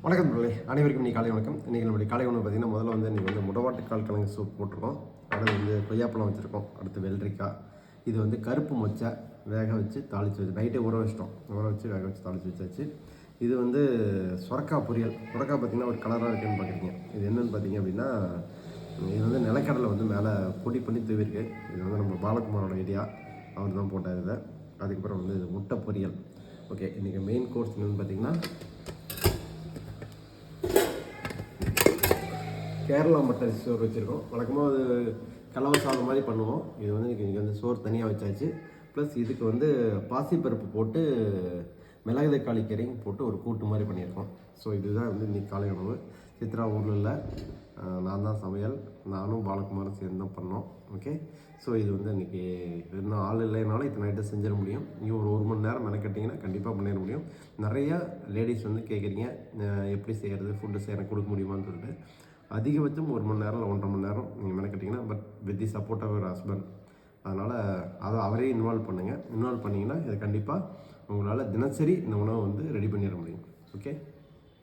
வணக்கம் நண்பர்களே, அனைவருக்கும் இன்றைக்கி காலை வணக்கம். இன்றைக்கி நம்மளுடைய காலை உணவு பார்த்திங்கன்னா, முதல்ல வந்து இன்றைக்கி வந்து முடவாட்டுக்கால் கிழங்கு சூப் போட்டிருக்கோம். அடுத்து வந்து கொய்யாப்பழம் வச்சுருக்கோம். அடுத்து வெள்ளரிக்காய். இது வந்து கருப்பு மொச்சை வேக வச்சு தாளித்து வச்சு நைட்டே ஊற வச்சு வேக வச்சு தாளித்து வச்சாச்சு. இது வந்து சுரக்காய் பொரியல். சுரக்காய் பார்த்திங்கன்னா ஒரு கலராக இருக்குன்னு பார்க்குறீங்க. இது என்னென்னு பார்த்தீங்க அப்படின்னா, இது வந்து நிலக்கடலை வந்து மேலே பொடி பண்ணி தூவிருக்கு. இது வந்து நம்ம பாலகுமாரோட ஐடியா, அவர் தான் போட்டார் இதை. அதுக்கப்புறம் வந்து இது முட்டை பொரியல். ஓகே, இன்றைக்கி மெயின் கோர்ஸ் என்னென்னு பார்த்தீங்கன்னா, கேரளா மட்டன் சோறு வச்சுருக்கோம். வழக்கமாக அது கலவை சாதம் மாதிரி பண்ணுவோம். இது வந்து இன்றைக்கி வந்து சோறு தனியாக வச்சாச்சு. ப்ளஸ் இதுக்கு வந்து பாசிப்பருப்பு போட்டு மிளகு தக்காளி கீரையும் போட்டு ஒரு கூட்டு மாதிரி பண்ணியிருக்கோம். ஸோ இதுதான் வந்து இன்றைக்கி காலை உணவு. சித்ரா ஊரில் இல்லை, நான் தான் சமையல். நானும் பாலகுமாரும் சேர்ந்து தான் பண்ணோம். ஓகே, ஸோ இது வந்து இன்றைக்கி இன்னும் ஆள் இல்லைனாலும் இத்தனை நைட்டு செஞ்சிட முடியும். நீங்கள் ஒரு மணி நேரம் மெனக்கட்டிங்கன்னா கண்டிப்பாக பண்ணிட முடியும். நிறையா லேடிஸ் வந்து கேட்குறீங்க, எப்படி செய்கிறது, ஃபுட்டு செய்கிற கொடுக்க முடியுமான்னு சொல்லிட்டு. அதிகபட்சம் 1 மணி நேரம் இல்லை 1.5 மணி நேரம் நீங்கள் மெனக்கட்டிங்கன்னா, but with the support of your husband. அதனால் அதை அவரே இன்வால்வ் பண்ணுங்கள். இன்வால்வ் பண்ணிங்கன்னா இது கண்டிப்பாக உங்களால் தினசரி இந்த உணவை வந்து ரெடி பண்ணிட முடியும். ஓகே.